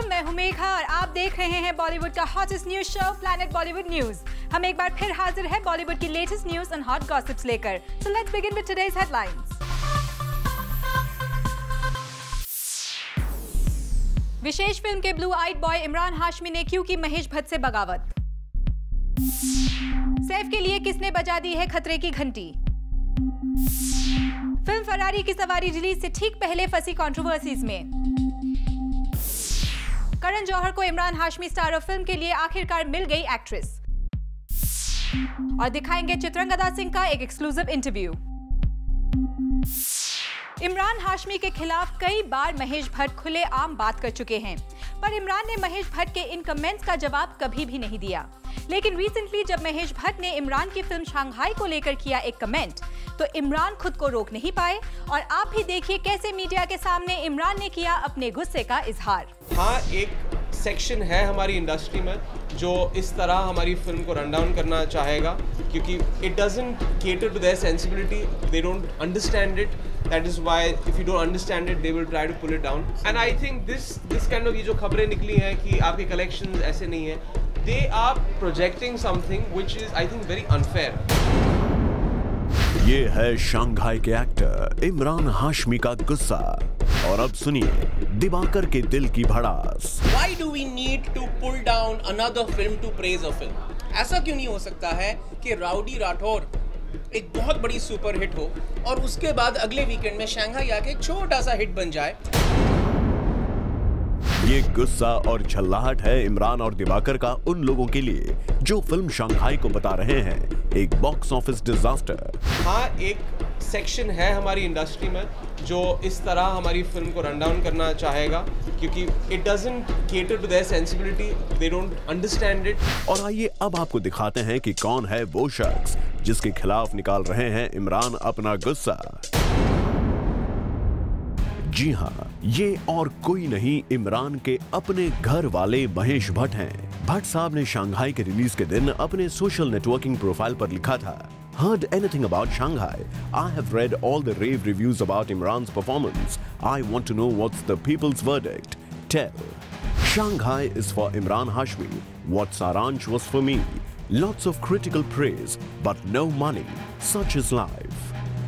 Welcome, मैं हूं मेघा और आप देख रहे हैं बॉलीवुड का hottest news show planet Bollywood news. हम एक बार फिर हाजिर है बॉलीवुड की latest news and hot gossips लेकर। So let's begin with today's headlines. विशेष फिल्म के blue eyed boy Imran Hashmi ने क्यों की महेश भट्ट से बगावत। सैफ के लिए किसने बजा दी है खतरे की घंटी। फिल्म फरारी की सवारी रिलीज से ठीक पहले फंसी कंट्रोवर्सीज में। करण जौहर को Imran Hashmi star of film के लिए आखिरकार मिल गई एक्ट्रेस। और दिखाएंगे चित्रंगदा सिंह का एक एक्सक्लूसिव इंटरव्यू। इमरान हाशमी के खिलाफ कई बार महेश भट्ट खुलेआम बात कर चुके हैं, पर इमरान ने महेश भट्ट के इन कमेंट्स का जवाब कभी भी नहीं दिया। लेकिन रिसेंटली जब महेश भट्ट ने इमरान की फिल्म शांघाई को लेकर किया एक कमेंट, तो इमरान खुद को रोक नहीं पाए और आप भी देखिए कैसे मीडिया के सामने इमरान ने किया अपने गुस्से का इजहार। हाँ, एक सेक्शन है हमारी इंडस्ट्री में जो इस तरह हमारी फिल्म को रन डाउन करना चाहेगा, क्योंकि it doesn't cater to their sensibility, they don't understand it. That is why if you don't understand it, they will try to pull it down. And I think this kind of ये जो खबरें निकली हैं कि आपके collections ऐसे नहीं हैं, they are projecting something which is I think very unfair. ये है शांघाई के एक्टर इमरान हाशमी का गुस्सा। और अब सुनिए दिवाकर के दिल की भड़ास। Why do we need to pull down another film to praise a film? ऐसा क्यों नहीं हो सकता है कि राउडी राठौर एक बहुत बड़ी सुपर हिट हो और उसके बाद अगले वीकेंड में शांघाई आके एक छोटा सा हिट बन जाए। ये गुस्सा और झल्लाहट है इमरान और दिवाकर का उन लोगों के लिए जो फिल्म शांघाई को बता रहे हैं एक बॉक्स ऑफिस डिजास्टर। हाँ, एक सेक्शन है हमारी इंडस्ट्री में जो इस तरह हमारी फिल्म को रन डाउन करना चाहेगा, क्योंकि it doesn't cater to their sensibility, they don't understand it. और आइए अब आपको दिखाते हैं कि कौन है वो शख्स जिसके खिलाफ निकाल रहे हैं इमरान अपना गुस्सा। जी हाँ, ये और कोई नहीं इमरान के अपने घर वाले महेश भट्ट हैं। भट्ट साहब ने शांघाई के रिलीज के दिन अपने सोशल नेटवर्किंग प्रोफाइल पर लिखा था, Heard anything about Shanghai? I have read all the rave reviews about Imran's performance. I want to know what's the people's verdict. Tell. Shanghai is for Imran Hashmi. What Saransh was for me. Lots of critical praise, but no money. Such is life.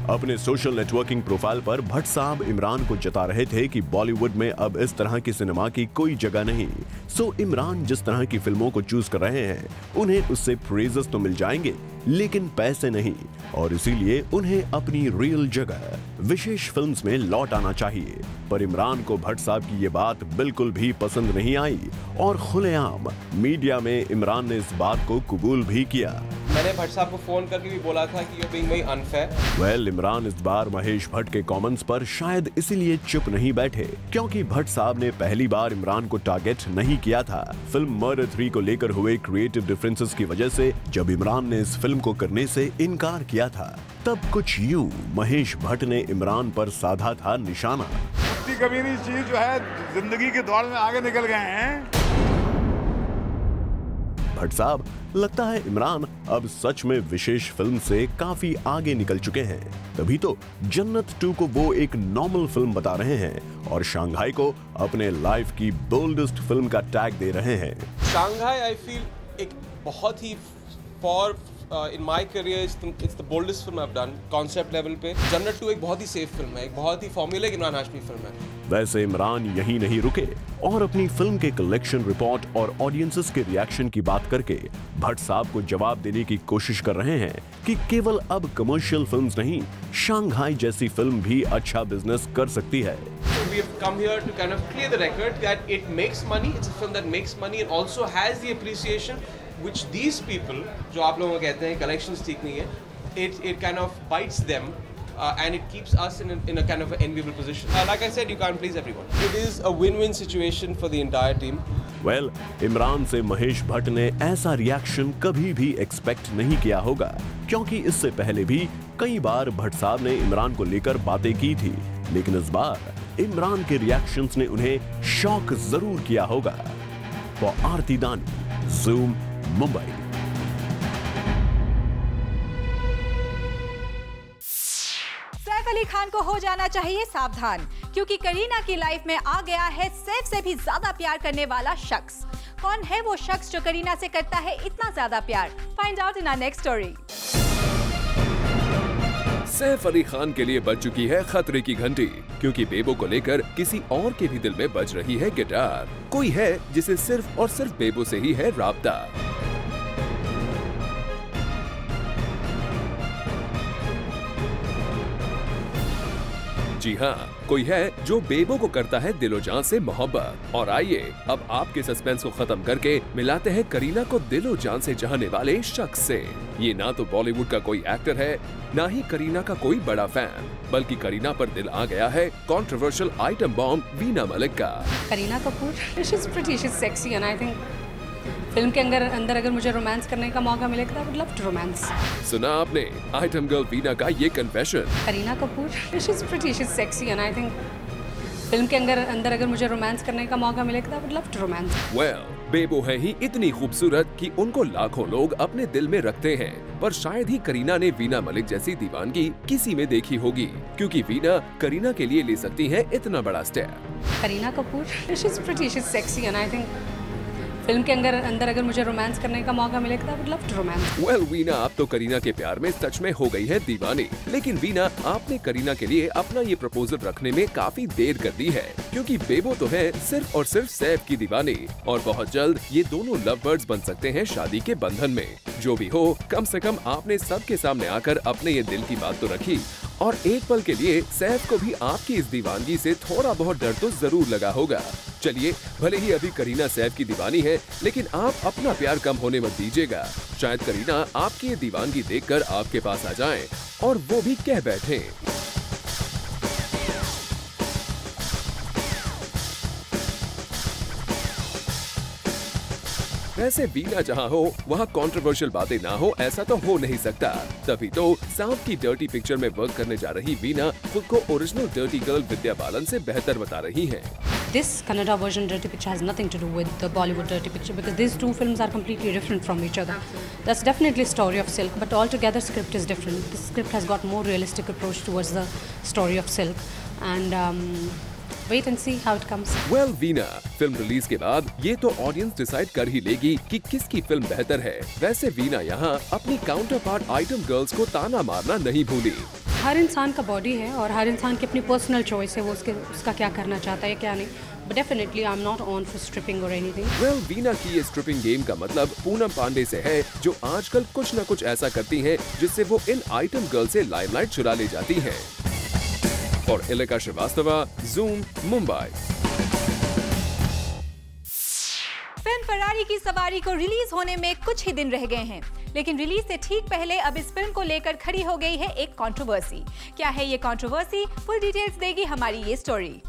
अपने social networking profile पर भट्ट साहब इमरान को जता रहे थे कि बॉलीवुड में अब इस तरह की सिनेमा की कोई जगह नहीं। सो इमरान जिस तरह की फिल्मों को चूज कर रहे हैं उन्हें उससे प्रेजेस तो मिल जाएंगे लेकिन पैसे नहीं, और इसीलिए उन्हें अपनी रियल जगह विशेष फिल्म्स में लौट आना चाहिए। पर इमरान को भट्ट साहब की ये बात बिल्कुल भी पसंद नहीं आई और खुलेआम मीडिया में इमरान ने इस बात को कबूल भी किया। मैंने भट्ट साहब को फोन करके भी बोला था कि you're being very unfair. Well, Imran इस बार महेश भट्ट के कमेंट्स पर शायद इसीलिए चुप नहीं बैठे क्योंकि भट्ट साहब ने पहली बार इमरान को टारगेट नहीं किया था। फिल्म मर्डर 3 को लेकर हुए क्रिएटिव डिफरेंसेस की वजह से जब इमरान ने इस फिल्म को करने से इनकार किया था, तब कुछ यूं महेश भट्ट ने इमरान पर साधा था निशाना। कमीनी चीज जो है जिंदगी के दौर में आगे निकल गए हैं। भट्ट साहब, लगता है इमरान अब सच में विशेष फिल्म से काफी आगे निकल चुके हैं। तभी तो जन्नत 2 को वो एक नॉर्मल फिल्म बता रहे हैं और शांघाई को अपने लाइफ की बोल्डेस्ट फिल्म का टैग दे रहे हैं। शांघाई आई फील एक बहुत ही for in my career it's the boldest film I have done concept level पे। जन्नत 2 एक बहुत ही सेफ फिल्म है, एक बहुत ही फॉर्मूलेक इमरान हाशमी फिल्म है। वैसे इमरान यही नहीं रुके और अपनी फिल्म के कलेक्शन रिपोर्ट और ऑडियंसेस के रिएक्शन की बात करके भट्ट साहब को जवाब देने की कोशिश कर रहे हैं कि केवल अब कमर्शियल फिल्म्स नहीं, शांघाई जैसी फिल्म भी अच्छा बिजनेस कर सकती है। We have come here to kind of clear the record that it makes money. It's a film that makes money and also has the appreciation which these people, जो आप लोगों को कहते हैं collections ठीक नहीं है, it kind of bites them and it keeps us in a kind of an enviable position. Like I said, you can't please everyone. It is a win-win situation for the entire team. Well, Imran से महेश भट्ट ने ऐसा reaction कभी भी expect नहीं किया होगा क्योंकि इससे पहले भी कई बार भट्ट साहब ने इमरान को लेकर बातें की थी, लेकिन इस बार इमरान के रिएक्शंस ने उन्हें शॉक जरूर किया होगा। फॉर आरती दानी, Zoom, मुंबई। सैफ अली खान को हो जाना चाहिए सावधान, क्योंकि करीना की लाइफ में आ गया है सैफ से भी ज्यादा प्यार करने वाला शख्स। कौन है वो शख्स जो करीना से करता है इतना ज्यादा प्यार? Find out in our next story. Saif Ali Khan के लिए बज चुकी है खतरे की घंटी, क्योंकि बेबो को लेकर किसी और के भी दिल में बज रही है गिटार। कोई है जिसे सिर्फ और सिर्फ बेबो से ही है राब्ता। जी हाँ, कोई है जो बेबो को करता है दिलो जान से मोहब्बत। और आइए अब आपके सस्पेंस को खत्म करके मिलाते हैं करीना को दिलो जान से चाहने वाले शख्स से। ये ना तो बॉलीवुड का कोई एक्टर है, ना ही करीना का कोई बड़ा फैन, बल्कि करीना पर दिल आ गया है controversial item bomb Veena Malik का। Kareena Kapoor, she is pretty, she is sexy and I think film के अंदर अगर मुझे रोमांस करने का मौका मिलेगा I would love to romance. सुना आपने आइटम गर्ल वीना का ये confession. Kareena Kapoor, she is pretty, she is sexy and I think film के अंदर अगर मुझे रोमांस करने का मौका मिलेगा I would love to romance. Well, बेबो है ही इतनी खूबसूरत कि उनको लाखों लोग अपने दिल में रखते हैं, पर शायद ही करीना ने वीना मलिक जैसी दीवानगी किसी में देखी होगी, क्योंकि वीना करीना के लिए ले सकती है इतना बड़ा step. Kareena Kapoor, she is pretty, she is sexy and I think film के अंदर अगर मुझे रोमांस करने का मौका मिलेगा I would love to romance. Well, Veena आप तो करीना के प्यार में सच में हो गई है दीवानी, लेकिन वीना आपने करीना के लिए अपना ये प्रपोजल रखने में काफी देर कर दी है, क्योंकि बेबो तो है सिर्फ और सिर्फ सैफ की दीवानी, और बहुत जल्द ये दोनों लव बर्ड्स बन सकते हैं शादी के बंधन में। जो भी हो, कम से कम आपने सबके सामने आकर अपने ये दिल की बात तो रखी, और एक पल के लिए सैफ को भी आपकी इस दीवानगी से थोड़ा बहुत डर तो जरूर लगा होगा। चलिए, भले ही अभी करीना सैफ की दीवानी है, लेकिन आप अपना प्यार कम होने मत दीजिएगा। शायद करीना आपकी ये दीवानगी देखकर आपके पास आ जाएं और वो भी कह बैठें। वैसे वीना जहाँ हो वहाँ कंट्रोवर्शियल बातें ना हो, ऐसा तो हो नहीं सकता। तभी तो साउथ की डर्टी पिक्चर में वर्क करने जा रही वीना खुद को original dirty girl Vidya Balan से बेहतर बता रही हैं। This Kannada version Dirty Picture has nothing to do with the Bollywood Dirty Picture because these two films are completely different from each other. That's definitely Story of Silk, but altogether script is different. The script has got more realistic approach towards the Story of Silk, and wait and see how it comes. Well, Veena, film release के बाद ये तो audience decide कर ही लेगी कि किसकी film बेहतर है। वैसे वीना यहाँ अपनी काउंटर पार्ट आइटम गर्ल्स को ताना मारना नहीं भूली। हर इंसान का बॉडी है और हर इंसान की अपनी पर्सनल चॉइस है, वो उसका क्या करना चाहता है क्या नहीं। But definitely I'm not on for stripping or anything. Well, Veena की ये स्ट्रिपिंग गेम का मतलब पूनम पांडे से है, जो आजकल कुछ न कुछ ऐसा करती हैं जिससे वो इन आइटम गर्ल से लाइमलाइट चुरा ले जाती हैं। और Ileka Srivastava, Zoom, Mumbai. Film Ferrari की सवारी को रिलीज होने में कुछ ही दिन रह गए हैं, लेकिन रिलीज से ठीक पहले अब इस फिल्म को लेकर खड़ी हो गई है एक कंट्रोवर्सी। क्या है ये कंट्रोवर्सी? फुल डिटेल्स देगी हमारी ये स्टोरी।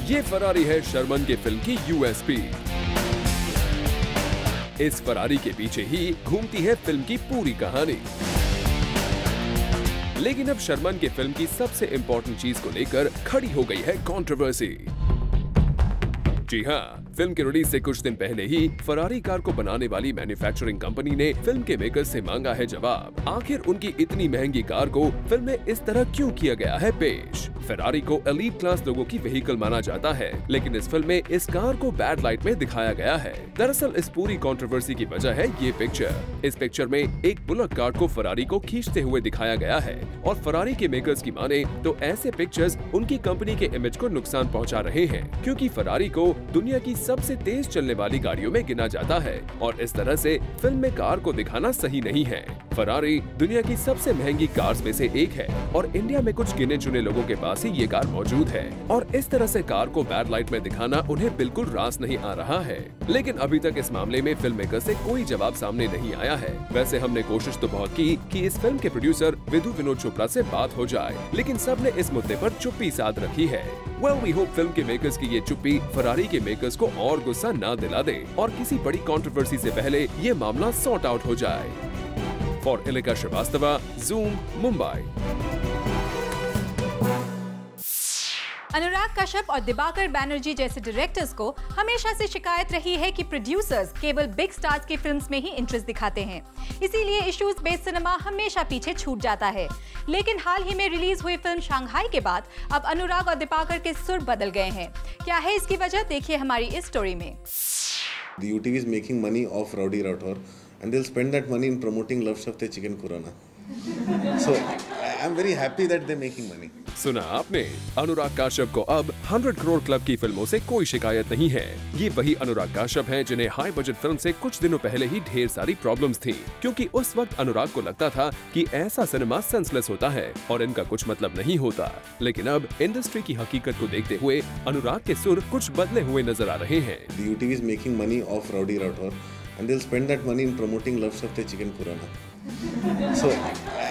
ये फरारी है शर्मन के फिल्म की यूएसपी। इस फरारी के पीछे ही घूमती है फिल्म की पूरी कहानी। लेकिन अब शर्मन के फिल्म की सबसे इंपॉर्टेंट चीज को लेकर खड़ी हो गई है कंट्रोवर्सी। जी हाँ, फिल्म के रिलीज से कुछ दिन पहले ही फरारी कार को बनाने वाली मैन्युफैक्चरिंग कंपनी ने फिल्म के मेकर्स से मांगा है जवाब। आखिर उनकी इतनी महंगी कार को फिल्म में इस तरह क्यों किया गया है पेश? फरारी को एलीट क्लास लोगों की व्हीकल माना जाता है, लेकिन इस फिल्म में इस कार को बैड लाइट में दिखाया गया है। दरअसल इस पूरी कंट्रोवर्सी की वजह है ये पिक्चर। इस पिक्चर में एक बुलेट कार को फरारी को खींचते हुए दिखाया गया है, और फरारी के मेकर्स की माने तो ऐसे पिक्चर्स उनकी कंपनी के इमेज को नुकसान पहुंचा रहे हैं, क्योंकि फरारी को दुनिया की सबसे तेज चलने वाली गाड़ियों में गिना जाता है, और इस तरह से फिल्म में कार को दिखाना सही नहीं है। फरारी दुनिया की सबसे महंगी कार्स में से एक है, और इंडिया में कुछ गिने चुने लोगों के पास ही ये कार मौजूद है, और इस तरह से कार को बैड लाइट में दिखाना उन्हें बिल्कुल रास नहीं आ रहा है। लेकिन अभी तक इस मामले में फिल्म मेकर से कोई जवाब सामने नहीं आया है। वैसे हमने कोशिश तो बहुत की कि इस फिल्म के प्रोड्यूसर विधु विनोद चोपड़ा से बात हो जाए, लेकिन सबने इस मुद्दे पर चुप्पी साध रखी है। Well, we hope फिल्म के मेकर्स की ये चुप्पी फरारी के मेकर्स को और गुस्सा ना दिला दे, और किसी बड़ी कंट्रोवर्सी से पहले ये मामला सॉर्ट आउट हो जाए। For Elika Srivastava, Zoom, Mumbai. अनुराग कश्यप और दिबाकर बैनर्जी जैसे डायरेक्टर्स को हमेशा से शिकायत रही है कि प्रोड्यूसर्स केवल बिग स्टार्स की फिल्म्स में ही इंटरेस्ट दिखाते हैं, इसीलिए इश्यूज बेस्ड सिनेमा हमेशा पीछे छूट जाता है। लेकिन हाल ही में रिलीज हुई फिल्म शांघाई के बाद अब अनुराग और दिबाकर के सुर बदल गए हैं। क्या है इसकी वजह, देखिए हमारी इस स्टोरी में। The UTV is making money off Rowdy Rathore and they'll spend that money in promoting Love Shafte Chicken Kurana. So I'm very happy that they're making money. सुना आपने, अनुराग कश्यप को अब 100 करोड़ क्लब की फिल्मों से कोई शिकायत नहीं है। ये वही अनुराग कश्यप हैं जिन्हें हाई बजट फिल्म से कुछ दिनों पहले ही ढेर सारी प्रॉब्लम्स थी, क्योंकि उस वक्त अनुराग को लगता था कि ऐसा सिनेमा सेंसलेस होता है और इनका कुछ मतलब नहीं होता। लेकिन अब इंडस्ट्री की हकीकत को देखते हुए अनुराग के सुर कुछ बदले हुए नजर आ रहे हैं। The UTV is making money off Rowdy Rathore and they'll spend that money in promoting Love Shafte Chicken Kurana. So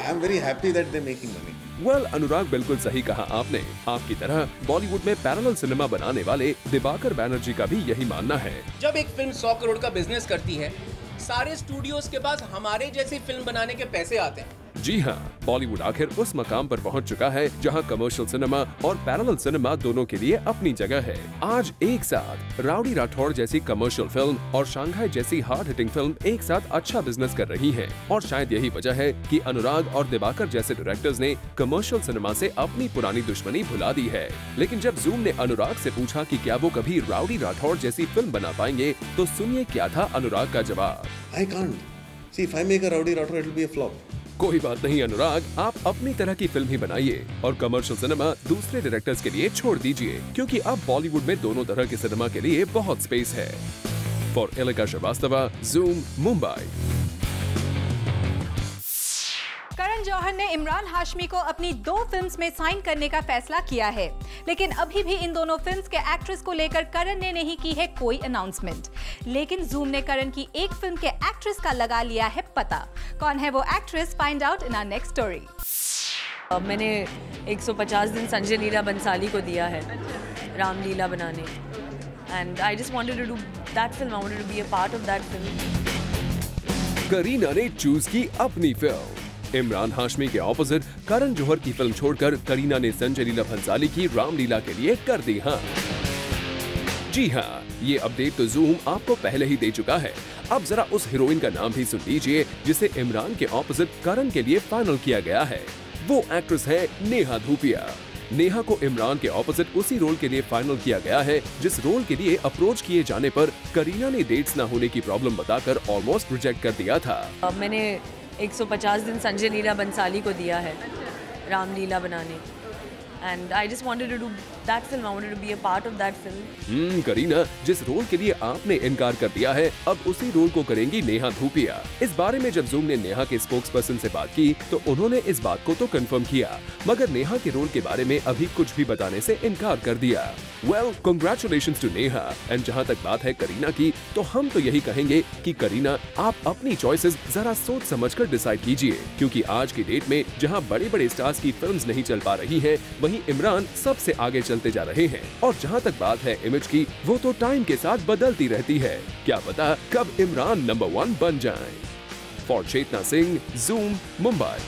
I'm very happy that they're making money. Well, अनुराग बिल्कुल सही कहा आपने। आपकी तरह बॉलीवुड में पैरेलल सिनेमा बनाने वाले दिबाकर बैनर्जी का भी यही मानना है। जब एक फिल्म 100 करोड़ का बिजनेस करती है, सारे स्टूडियोज के पास हमारे जैसी फिल्म बनाने के पैसे आते हैं। जी हाँ, बॉलीवुड आखिर उस मकाम पर पहुंच चुका है जहां कमर्शियल सिनेमा और पैरेलल सिनेमा दोनों के लिए अपनी जगह है। आज एक साथ राउडी राठौड़ जैसी कमर्शियल फिल्म और शांघाई जैसी हार्ड हिटिंग फिल्म एक साथ अच्छा बिजनेस कर रही हैं। और शायद यही वजह है कि अनुराग और दिबाकर जैसे डायरेक्टर्स ने कमर्शियल सिनेमा से अपनी पुरानी दुश्मनी भुला दी है। लेकिन जब जूम ने अनुराग से पूछा कि क्या वो कभी राउडी राठौड़ जैसी फिल्म बना पाएंगे, तो सुनिए क्या था अनुराग का जवाब। I can't. See, if I make a Rowdy Rathore, it'll be a flop. कोई बात नहीं अनुराग, आप अपनी तरह की फिल्म ही बनाइए और कमर्शियल सिनेमा दूसरे डायरेक्टर्स के लिए छोड़ दीजिए, क्योंकि अब बॉलीवुड में दोनों तरह के सिनेमा के लिए बहुत स्पेस है। For Elika Srivastava, Zoom, Mumbai. करण जौहर ने इमरान हाशमी को अपनी 2 फिल्म्स में साइन करने का फैसला किया है, लेकिन अभी भी इन दोनों फिल्म्स के एक्ट्रेस को लेकर करण ने नहीं की है कोई अनाउंसमेंट। लेकिन जूम ने करण की एक फिल्म के एक्ट्रेस का लगा लिया है पता। कौन है वो actress, find out in our next story. मैंने 150 दिन संजय लीला बंसाली को दिया है रामलीला बनाने, and I just wanted to do that film, I wanted to be a part of that film. Kareena ने चूज की अपनी फिल्म। इमरान हाशमी के ऑपोजिट करण जौहर की फिल्म छोड़कर करीना ने संजय लीला भंसाली की रामलीला के लिए कर दी हाँ। जी हाँ, ये अपडेट तो जूम आपको पहले ही दे चुका है। अब जरा उस हीरोइन का नाम भी सुन लीजिए जिसे इमरान के ऑपोजिट करण के लिए फाइनल किया गया है। वो एक्ट्रेस है नेहा धूपिया। नेहा को इमरान के ऑपोजिट उसी रोल के लिए फाइनल किया गया है जिस रोल के लिए अप्रोच किए जाने पर करीना ने डेट्स न होने की प्रॉब्लम बताकर ऑलमोस्ट रिजेक्ट कर दिया था। मैंने 150 दिन संजय लीला बंसाली को दिया है रामलीला बनाने, and I just wanted to do that film, I wanted to be a part of that film. Kareena, जिस रोल के लिए आपने इनकार कर दिया है, अब उसी रोल को करेंगी नेहा धूपिया। इस बारे में जब जूम ने नेहा के स्पोक्स पर्सन से बात की तो उन्होंने इस बात को तो कंफर्म किया, मगर नेहा के रोल के बारे में अभी कुछ भी बताने से इनकार कर दिया। Well, congratulations to Neha. And जहां तक बात है करीना की, तो हम तो यही कहेंगे कि करीना, आप अपनी चॉइसेस जरा सोच समझकर डिसाइड कीजिए, क्योंकि आज की डेट में जहां बड़े-बड़े स्टार्स की फिल्म्स नहीं चल पा रही हैं, वहीं इमरान सबसे आगे चलते जा रहे हैं। और जहां तक बात है इमेज की, वो तो टाइम के साथ बदलती रहती है। क्या पता कब इमरान नंबर 1 बन जाएं। For Chetna Singh, zoom, Mumbai.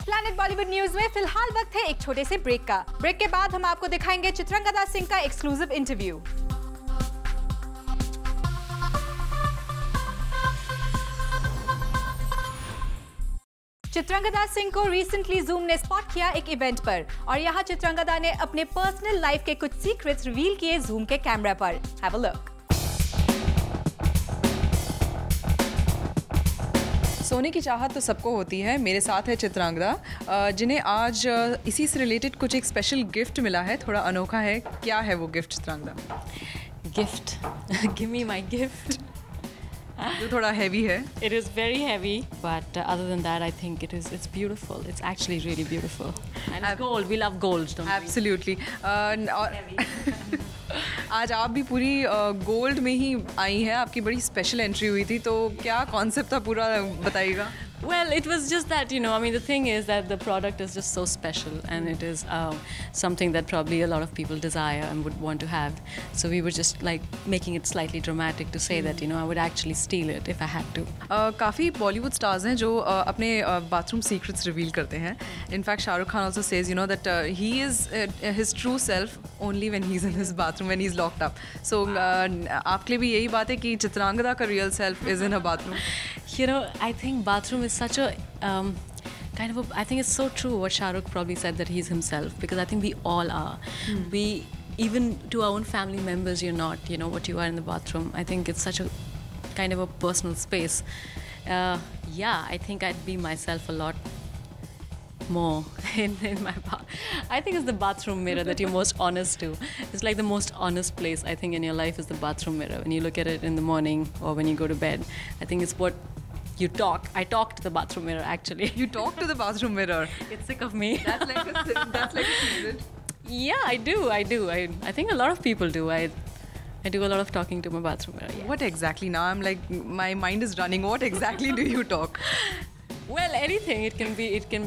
Planet Bollywood news में फिलहाल वक्त है एक छोटे से ब्रेक का। ब्रेक के बाद हम आपको दिखाएंगे चित्रंगदा सिंह का एक्सक्लूसिव इंटरव्यू। चित्रंगदा सिंह को रिसेंटली जूम ने स्पॉट किया एक इवेंट पर, और यहाँ चित्रंगदा ने अपने पर्सनल लाइफ के कुछ सीक्रेट्स रिवील किए जूम के कैमरा पर। Have a look. सोने की चाहत तो सबको होती है। मेरे साथ है चित्रांगदा, जिन्हें आज इसी से रिलेटेड कुछ एक स्पेशल गिफ्ट मिला है, थोड़ा अनोखा है। क्या है वो gift Chitrangada? Gift give me my gift. जो थोड़ा हैवी है। It is very heavy, but other than that, I think it's beautiful. It's actually really beautiful. And it's gold. We love gold, don't we? Absolutely. आज आप भी पूरी gold में ही आई हैं। आपकी बड़ी स्पेशल एंट्री हुई थी, तो क्या कॉन्सेप्ट था पूरा, बताइएगा। Well, it was just that, I mean, the thing is that the product is just so special, and it is something that probably a lot of people desire and would want to have. So we were just like making it slightly dramatic to say that, I would actually steal it if I had to. काफ़ी Bollywood stars हैं जो अपने bathroom secrets reveal करते हैं. In fact Shahrukh Khan also says that he is his true self only when he is in his bathroom, when he is locked up. So आपके लिए भी यही बात है कि चित्रांगदा का real self is in a bathroom? I think bathroom is such a kind of I think it's so true what Shahrukh probably said, that he's himself, because I think we all are. We, even to our own family members, you're not, what you are in the bathroom. I think it's such a kind of a personal space. I think I'd be myself a lot more in my I think it's the bathroom mirror that you're most honest to. It's like the most honest place, I think, in your life is the bathroom mirror. When you look at it in the morning or when you go to bed, I think it's what you talk. I talk to the bathroom mirror, actually. You talk to the bathroom mirror? It's sick of me. That's like a secret. Yeah, I do. I think a lot of people do. I do a lot of talking to my bathroom mirror. Yeah. What exactly? Now I'm like, my mind is running. What exactly do you talk? Well, anything. It can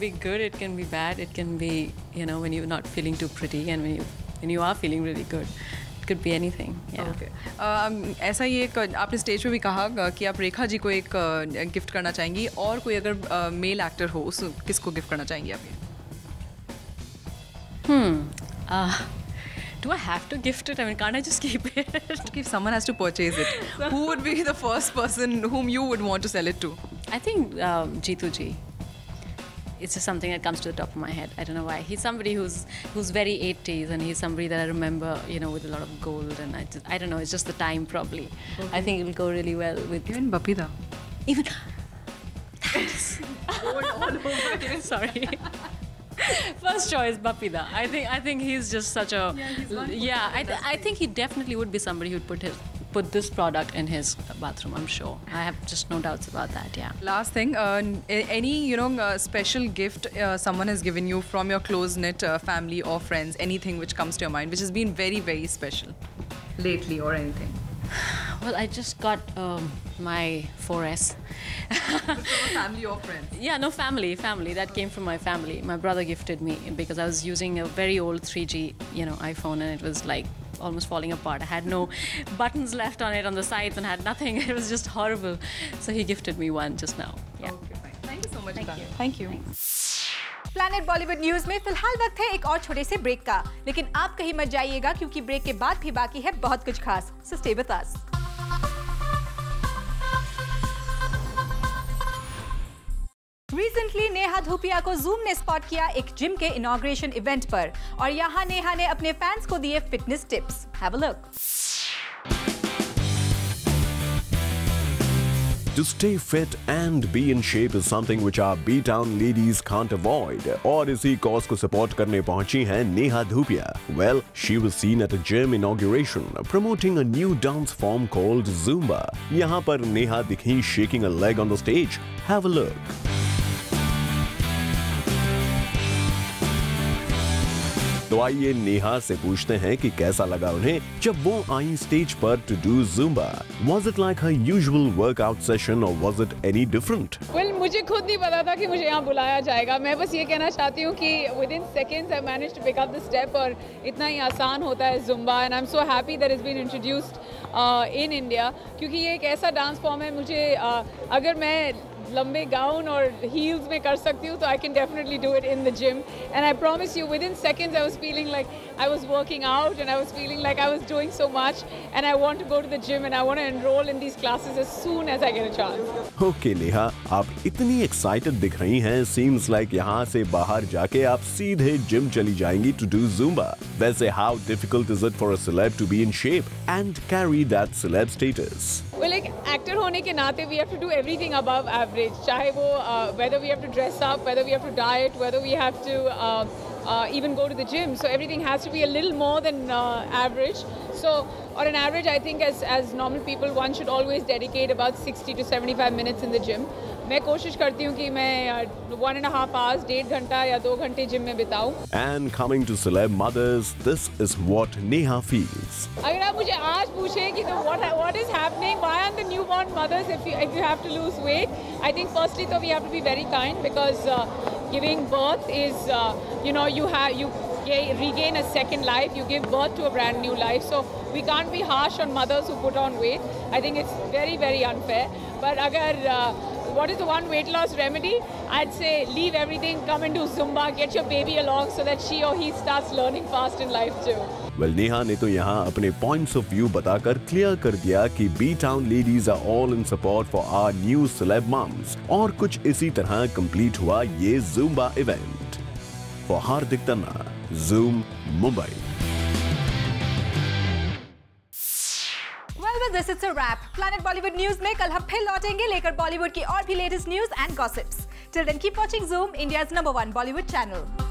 be good. It can be bad. It can be, when you're not feeling too pretty, and when you are feeling really good. It could be anything. Yeah. Okay. ऐसा ही एक आपने stage पे भी कहा कि आप रेखा जी को एक गिफ्ट करना चाहेंगी, और कोई अगर मेल एक्टर हो उस किसको गिफ्ट करना चाहेंगी आप? Do I have to gift it? I mean, can't I just keep it? If someone has to purchase it, who would be the first person whom you would want to sell it to? I think Jeetu ji. It's just something that comes to the top of my head. I don't know why. He's somebody who's very 80s, and he's somebody that I remember, with a lot of gold, and I don't know, it's just the time probably. Okay. I think it'll go really well with... Even Babida. Even... Thanks. Gold all over. Sorry. First choice, Babida. I think he's just such a... I think he definitely would be somebody who'd put this product in his bathroom, I'm sure. I have just no doubts about that, yeah. Last thing, any, special gift someone has given you from your close-knit family or friends, anything which comes to your mind, which has been very, very special lately, or anything? Well, I just got my 4S. Family or friends? Yeah, no, family. That came from my family. My brother gifted me because I was using a very old 3G, iPhone, and it was like almost falling apart. I had no buttons left on it on the sides and had nothing. It was just horrible. So he gifted me one just now. Yeah. Okay, fine. Thank you so much. Thank you. Planet Bollywood news में फिलहाल वक्त है एक और छोटे से break का, लेकिन आप कहीं मत जाइएगा क्योंकि ब्रेक के बाद भी बाकी है बहुत कुछ खास. So stay with us. Recently Neha Dhupia को जूम ने स्पॉट किया एक जिम के इनॉग्रेशन इवेंट पर, और यहाँ नेहा ने अपने फैंस को दिए fitness tips. Have a look. To stay fit and be in shape is something which our B-Town ladies can't avoid. और इसी cause को support करने पहुंची हैं Neha Dhupia. Well, she was seen at a gym inauguration promoting a new dance form called Zumba. यहाँ पर नेहा दिखी shaking a leg on the stage. Have a look. तो आइए नेहा से पूछते हैं कि कैसा लगा उन्हें जब वो आई स्टेज पर to do Zumba. Was it like her usual workout session or was it any different? Well, मुझे खुद नहीं पता था कि मुझे यहाँ बुलाया जाएगा. मैं बस ये कहना चाहती हूँ कि within seconds I managed to pick up the step, और इतना ही आसान होता है Zumba, and I'm so happy that it's been introduced in India, क्योंकि ये एक ऐसा डांस फॉर्म है. मुझे अगर मैं लंबे गाउन और हील्स में कर सकती हूँ तो I can definitely do it in the gym, and I promise you within seconds I was feeling like I was working out, and I was feeling like I was doing so much, and I want to go to the gym and I want to enroll in these classes as soon as I get a chance. Okay Neha, आप इतनी excited दिख रही हैं. Seems like यहाँ से बाहर जाके आप सीधे जिम चली जाएंगी to do Zumba. वैसे how difficult is it for a celeb to be in shape and carry that celeb status? Well, एक एक्टर होने के नाते we have to do everything above average. चाहे वो whether we have to dress up, whether we have to diet, whether we have to even go to the gym. So everything has to be a little more than average. So on an average, I think as normal people, one should always dedicate about 60 to 75 minutes in the gym. मैं कोशिश करती हूँ कि मैं 1.5 hours, 1.5 घंटा या 2 घंटे gym में बिताऊँ. And coming to celeb mothers, this is what Neha feels. अगर आप मुझे आज पूछें कि तो what is happening, why aren't the newborn mothers if you have to lose weight? I think firstly though we have to be very kind because giving birth is you regain a second life, you give birth to a brand new life. So we can't be harsh on mothers who put on weight. I think it's very, very unfair. But what is the one weight loss remedy? I'd say leave everything, come and do Zumba, get your baby along so that she or he starts learning fast in life too. Well, Neha ने तो यहाँ अपने points of view बताकर clear कर दिया कि B-Town ladies are all in support for our new celeb moms. और कुछ इसी तरह complete हुआ ये Zumba event. For Hardik Tanna, Zoom, Mumbai. Well, with this it's a wrap. Planet Bollywood News में कल हम फिर लौटेंगे लेकर बॉलीवुड की और भी latest news and gossips. Till then, keep watching Zoom, India's #1 Bollywood channel.